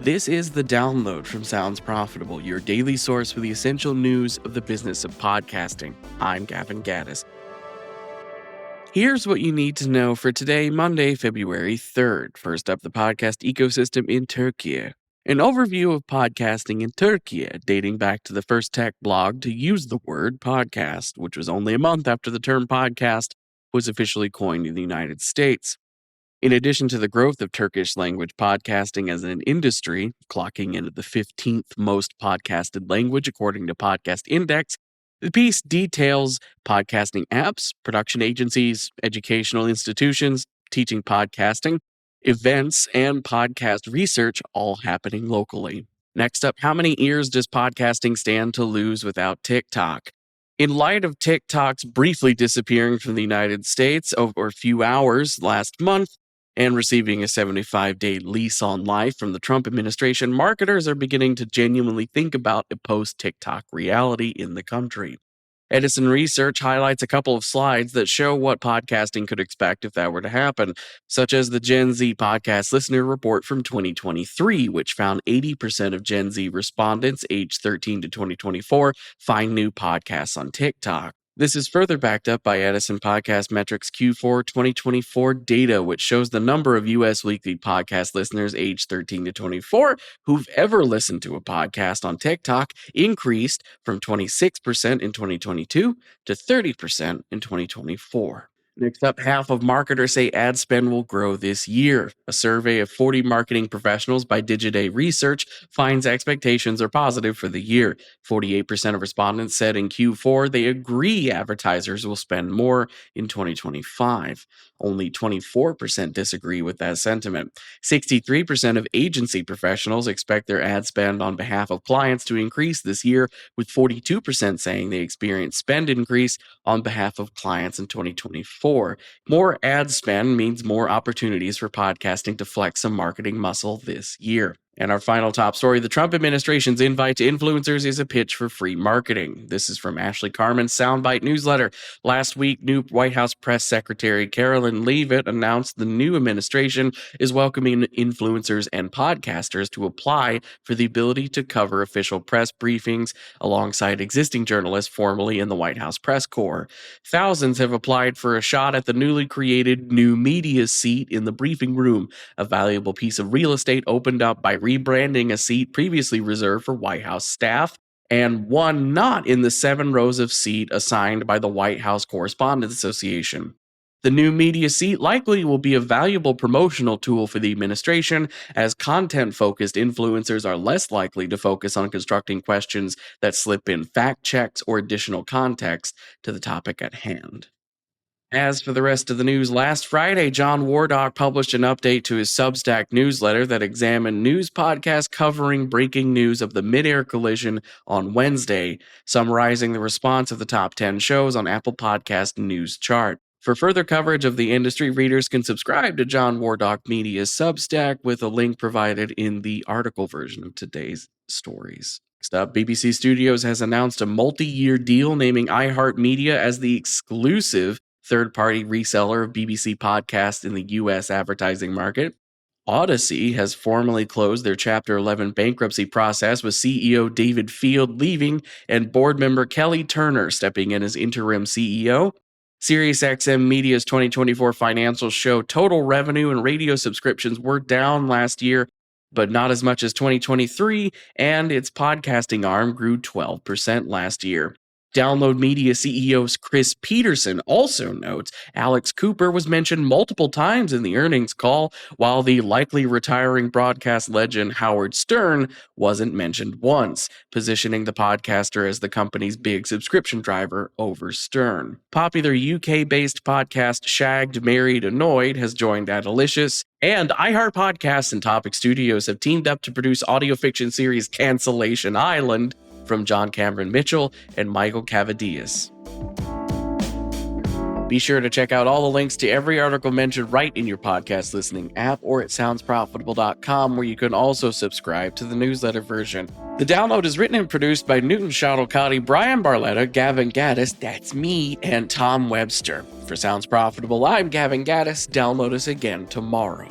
This is the download from Sounds Profitable, your daily source for the essential news of the business of podcasting. I'm Gavin Gaddis. Here's what you need to know for today, Monday, February 3rd. First up, the podcast ecosystem in Turkey. An overview of podcasting in Turkey, dating back to the first tech blog to use the word podcast, which was only a month after the term podcast was officially coined in the United States. In addition to the growth of Turkish-Language podcasting as an industry, clocking in at the 15th most podcasted language according to Podcast Index, the piece details podcasting apps, production agencies, educational institutions, teaching podcasting, events, and podcast research all happening locally. Next up, how many ears does podcasting stand to lose without TikTok? In light of TikTok's briefly disappearing from the United States over a few hours last month, and receiving a 75-day lease on life from the Trump administration, marketers are beginning to genuinely think about a post-TikTok reality in the country. Edison Research highlights a couple of slides that show what podcasting could expect if that were to happen, such as the Gen Z podcast listener report from 2023, which found 80% of Gen Z respondents aged 13 to 2024 find new podcasts on TikTok. This is further backed up by Edison Podcast Metrics Q4 2024 data, which shows the number of U.S. weekly podcast listeners aged 13 to 24 who've ever listened to a podcast on TikTok increased from 26% in 2022 to 30% in 2024. Next up, half of marketers say ad spend will grow this year. A survey of 40 marketing professionals by Digiday Research finds expectations are positive for the year. 48% of respondents said in Q4 they agree advertisers will spend more in 2025. Only 24% disagree with that sentiment. 63% of agency professionals expect their ad spend on behalf of clients to increase this year, with 42% saying they experience spend increase on behalf of clients in 2024. More ad spend means more opportunities for podcasting to flex some marketing muscle this year. And our final top story, the Trump administration's invite to influencers is a pitch for free marketing. This is from Ashley Carmen's Soundbite newsletter. Last week, new White House press secretary Carolyn Leavitt announced the new administration is welcoming influencers and podcasters to apply for the ability to cover official press briefings alongside existing journalists formerly in the White House press corps. Thousands have applied for a shot at the newly created new media seat in the briefing room, a valuable piece of real estate opened up by rebranding a seat previously reserved for White House staff, and one not in the 7 rows of seat assigned by the White House Correspondents Association. The new media seat likely will be a valuable promotional tool for the administration, as content-focused influencers are less likely to focus on constructing questions that slip in fact checks or additional context to the topic at hand. As for the rest of the news, last Friday, John Wardock published an update to his Substack newsletter that examined news podcasts covering breaking news of the mid-air collision on Wednesday, summarizing the response of the top 10 shows on Apple Podcast News Chart. For further coverage of the industry, readers can subscribe to John Wardock Media's Substack with a link provided in the article version of today's stories. Next up, BBC Studios has announced a multi-year deal naming iHeartMedia as the exclusive third-party reseller of BBC podcasts in the U.S. advertising market. Odyssey has formally closed their Chapter 11 bankruptcy process, with CEO David Field leaving and board member Kelly Turner stepping in as interim CEO. SiriusXM Media's 2024 financial show total revenue and radio subscriptions were down last year, but not as much as 2023, and its podcasting arm grew 12% last year. Download Media CEO Chris Peterson also notes Alex Cooper was mentioned multiple times in the earnings call, while the likely retiring broadcast legend Howard Stern wasn't mentioned once, positioning the podcaster as the company's big subscription driver over Stern. Popular UK-based podcast Shagged, Married, Annoyed has joined Adalicious, and iHeart Podcasts and Topic Studios have teamed up to produce audio fiction series Cancellation Island, from John Cameron Mitchell and Michael Cavadias. Be sure to check out all the links to every article mentioned right in your podcast listening app or at soundsprofitable.com, where you can also subscribe to the newsletter version. The download is written and produced by Newton Shadowcotty, Brian Barletta, Gavin Gaddis, that's me, and Tom Webster. For Sounds Profitable, I'm Gavin Gaddis. Download us again tomorrow.